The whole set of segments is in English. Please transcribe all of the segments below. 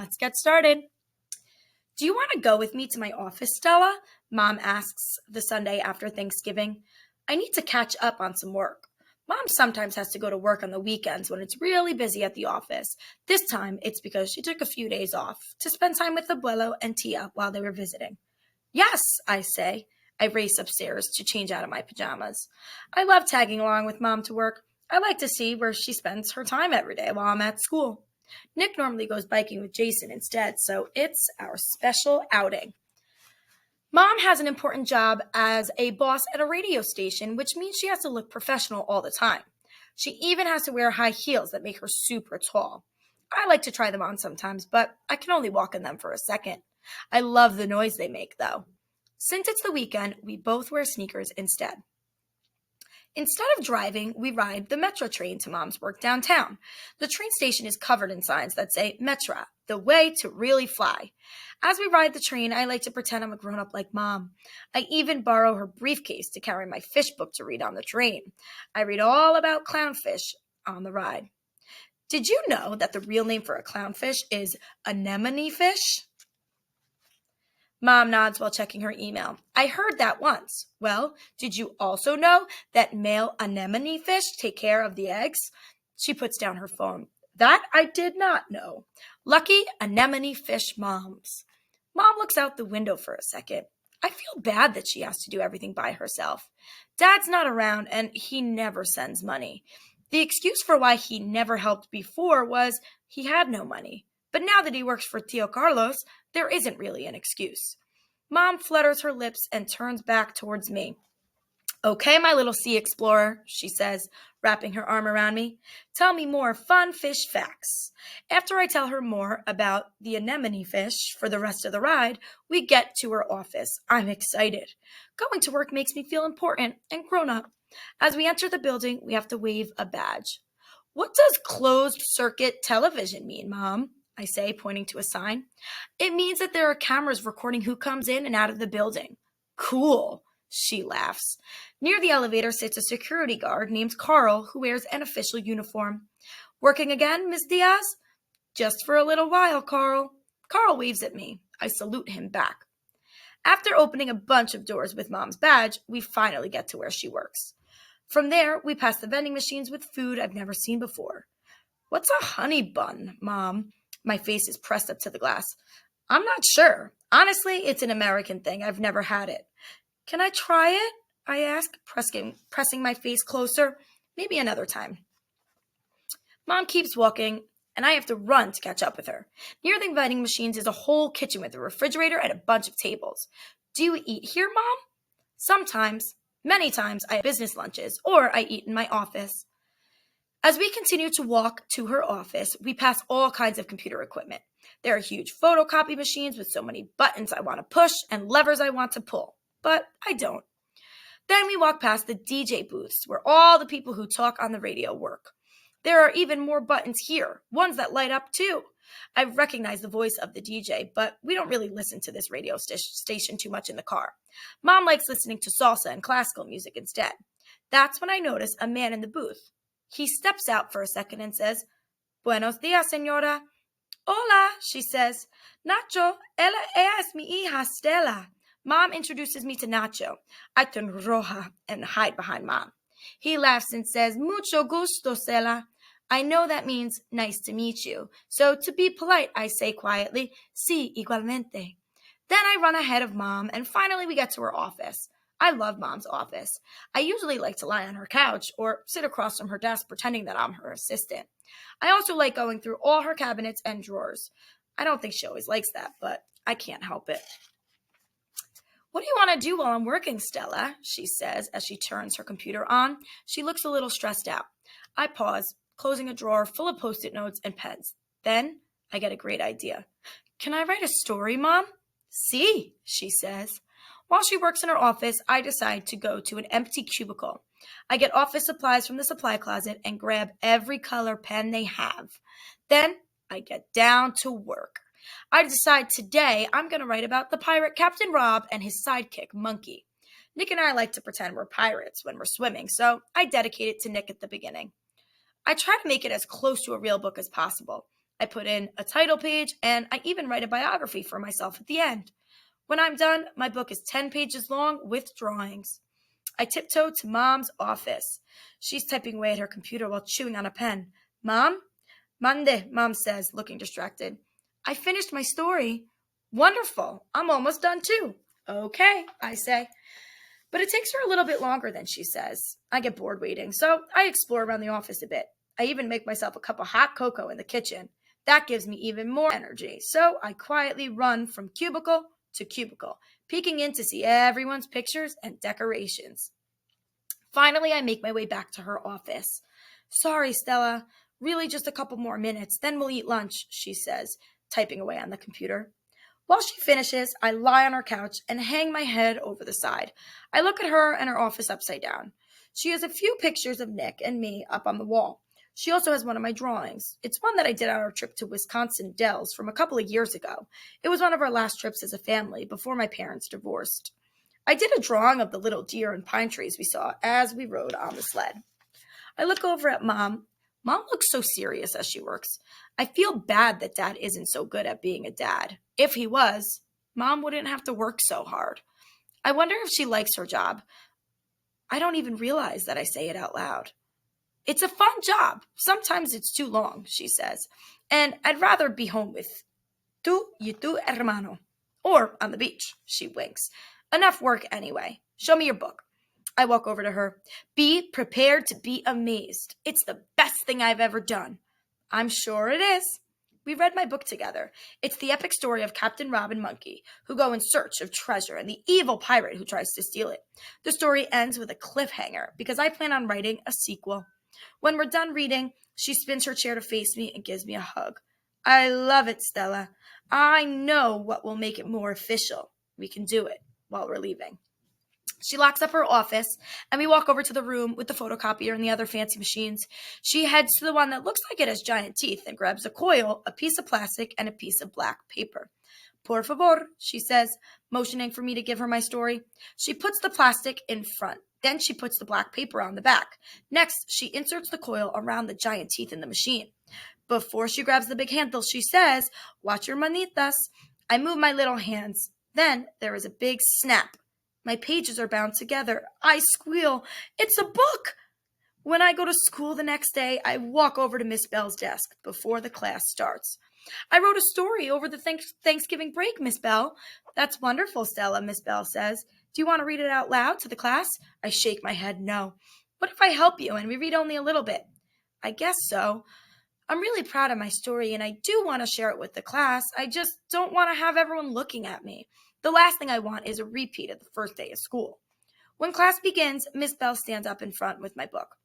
Let's get started. Do you want to go with me to my office, Stella? Mom asks the Sunday after Thanksgiving. I need to catch up on some work. Mom sometimes has to go to work on the weekends when it's really busy at the office. This time, it's because she took a few days off to spend time with Abuelo and Tia while they were visiting. Yes, I say. I race upstairs to change out of my pajamas. I love tagging along with Mom to work. I like to see where she spends her time every day while I'm at school. Nick normally goes biking with Jason instead, so it's our special outing. Mom has an important job as a boss at a radio station, which means she has to look professional all the time. She even has to wear high heels that make her super tall. I like to try them on sometimes, but I can only walk in them for a second. I love the noise they make, though. Since it's the weekend, we both wear sneakers instead. Instead of driving, we ride the metro train to Mom's work downtown. The train station is covered in signs that say Metra, the way to really fly. As we ride the train, I like to pretend I'm a grown-up like Mom. I even borrow her briefcase to carry my fish book to read on the train. I read all about clownfish on the ride. Did you know that the real name for a clownfish is anemone fish? Mom nods while checking her email. I heard that once. Well, did you also know that male anemone fish take care of the eggs? She puts down her phone. That I did not know. Lucky anemone fish moms. Mom looks out the window for a second. I feel bad that she has to do everything by herself. Dad's not around and he never sends money. The excuse for why he never helped before was he had no money. But now that he works for Tio Carlos, there isn't really an excuse. Mom flutters her lips and turns back towards me. Okay, my little sea explorer, she says, wrapping her arm around me. Tell me more fun fish facts. After I tell her more about the anemone fish for the rest of the ride, we get to her office. I'm excited. Going to work makes me feel important and grown up. As we enter the building, we have to wave a badge. What does closed circuit television mean, Mom? I say, pointing to a sign. It means that there are cameras recording who comes in and out of the building. Cool, she laughs. Near the elevator sits a security guard named Carl who wears an official uniform. Working again, Miss Diaz? Just for a little while, Carl. Carl waves at me. I salute him back. After opening a bunch of doors with Mom's badge, we finally get to where she works. From there, we pass the vending machines with food I've never seen before. What's a honey bun, Mom? My face is pressed up to the glass. I'm not sure. Honestly, it's an American thing. I've never had it. Can I try it? I ask, pressing my face closer. Maybe another time. Mom keeps walking, and I have to run to catch up with her. Near the vending machines is a whole kitchen with a refrigerator and a bunch of tables. Do you eat here, Mom? Sometimes. Many times I have business lunches, or I eat in my office. As we continue to walk to her office, we pass all kinds of computer equipment. There are huge photocopy machines with so many buttons I want to push and levers I want to pull, but I don't. Then we walk past the DJ booths where all the people who talk on the radio work. There are even more buttons here, ones that light up too. I recognize the voice of the DJ, but we don't really listen to this radio station too much in the car. Mom likes listening to salsa and classical music instead. That's when I notice a man in the booth. He steps out for a second and says, Buenos dias, señora. Hola, she says. Nacho, ella es mi hija Stella. Mom introduces me to Nacho. I turn roja and hide behind Mom. He laughs and says, Mucho gusto, Stella. I know that means nice to meet you. So to be polite, I say quietly, Sí, igualmente. Then I run ahead of Mom, and finally we get to her office. I love Mom's office. I usually like to lie on her couch or sit across from her desk pretending that I'm her assistant. I also like going through all her cabinets and drawers. I don't think she always likes that, but I can't help it. What do you want to do while I'm working, Stella? She says as she turns her computer on. She looks a little stressed out. I pause, closing a drawer full of Post-it notes and pens. Then I get a great idea. Can I write a story, Mom? See, she says. While she works in her office, I decide to go to an empty cubicle. I get office supplies from the supply closet and grab every color pen they have. Then I get down to work. I decide today I'm going to write about the pirate Captain Rob and his sidekick, Monkey. Nick and I like to pretend we're pirates when we're swimming, so I dedicate it to Nick at the beginning. I try to make it as close to a real book as possible. I put in a title page, and I even write a biography for myself at the end. When I'm done, my book is 10 pages long with drawings. I tiptoe to Mom's office. She's typing away at her computer while chewing on a pen. Mom? Mande, Mom says, looking distracted. I finished my story. Wonderful. I'm almost done too. Okay, I say. But it takes her a little bit longer than she says. I get bored waiting, so I explore around the office a bit. I even make myself a cup of hot cocoa in the kitchen. That gives me even more energy, so I quietly run from cubicle to cubicle, peeking in to see everyone's pictures and decorations. Finally, I make my way back to her office. Sorry, Stella. Really just a couple more minutes, then we'll eat lunch, she says, typing away on the computer. While she finishes, I lie on her couch and hang my head over the side. I look at her and her office upside down. She has a few pictures of Nick and me up on the wall. She also has one of my drawings. It's one that I did on our trip to Wisconsin Dells from a couple of years ago. It was one of our last trips as a family before my parents divorced. I did a drawing of the little deer and pine trees we saw as we rode on the sled. I look over at Mom. Mom looks so serious as she works. I feel bad that Dad isn't so good at being a dad. If he was, Mom wouldn't have to work so hard. I wonder if she likes her job. I don't even realize that I say it out loud. It's a fun job. Sometimes it's too long, she says. And I'd rather be home with y tu hermano. Or on the beach, she winks. Enough work anyway. Show me your book. I walk over to her. Be prepared to be amazed. It's the best thing I've ever done. I'm sure it is. We read my book together. It's the epic story of Captain Rob and Monkey, who go in search of treasure and the evil pirate who tries to steal it. The story ends with a cliffhanger because I plan on writing a sequel. When we're done reading, she spins her chair to face me and gives me a hug. I love it, Stella. I know what will make it more official. We can do it while we're leaving. She locks up her office, and we walk over to the room with the photocopier and the other fancy machines. She heads to the one that looks like it has giant teeth and grabs a coil, a piece of plastic, and a piece of black paper. Por favor, she says, motioning for me to give her my story. She puts the plastic in front. Then she puts the black paper on the back. Next, she inserts the coil around the giant teeth in the machine. Before she grabs the big handle, she says, watch your manitas. I move my little hands. Then there is a big snap. My pages are bound together. I squeal. It's a book! When I go to school the next day, I walk over to Miss Bell's desk before the class starts. I wrote a story over the Thanksgiving break, Miss Bell. That's wonderful, Stella, Miss Bell says. Do you want to read it out loud to the class? I shake my head no. What if I help you and we read only a little bit? I guess so. I'm really proud of my story and I do want to share it with the class. I just don't want to have everyone looking at me. The last thing I want is a repeat of the first day of school. When class begins, Miss Bell stands up in front with my book.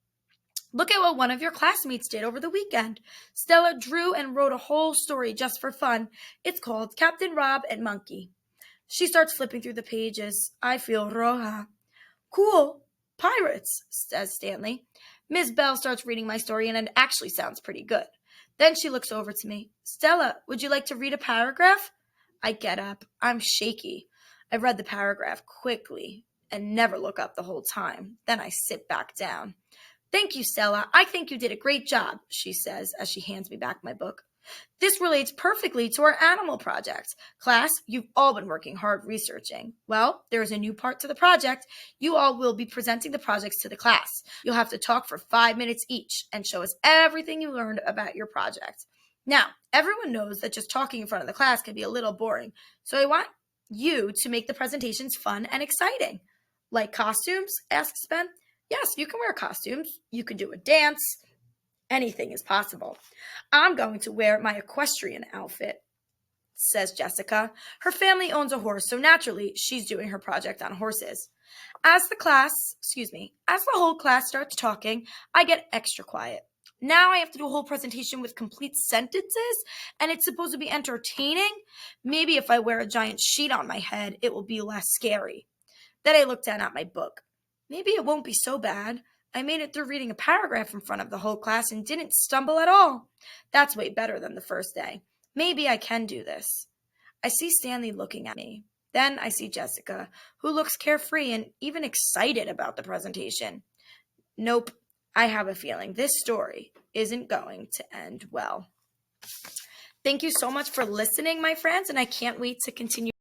Look at what one of your classmates did over the weekend. Stella drew and wrote a whole story just for fun. It's called Captain Rob and Monkey. She starts flipping through the pages. I feel roja. Cool. Pirates, says Stanley. Miss Bell starts reading my story and it actually sounds pretty good. Then she looks over to me. Stella, would you like to read a paragraph? I get up. I'm shaky. I read the paragraph quickly and never look up the whole time. Then I sit back down. Thank you, Stella. I think you did a great job, she says as she hands me back my book. This relates perfectly to our animal project. Class, you've all been working hard researching. Well, there is a new part to the project. You all will be presenting the projects to the class. You'll have to talk for 5 minutes each and show us everything you learned about your project. Now, everyone knows that just talking in front of the class can be a little boring, so I want you to make the presentations fun and exciting. Like costumes? Asks Ben. Yes, you can wear costumes. You can do a dance. Anything is possible. I'm going to wear my equestrian outfit, says Jessica. Her family owns a horse, so naturally she's doing her project on horses. As the whole class starts talking, I get extra quiet. Now I have to do a whole presentation with complete sentences, and it's supposed to be entertaining. Maybe if I wear a giant sheet on my head, it will be less scary. Then I look down at my book. Maybe it won't be so bad. I made it through reading a paragraph in front of the whole class and didn't stumble at all. That's way better than the first day. Maybe I can do this. I see Stanley looking at me. Then I see Jessica, who looks carefree and even excited about the presentation. Nope, I have a feeling this story isn't going to end well. Thank you so much for listening, my friends, and I can't wait to continue.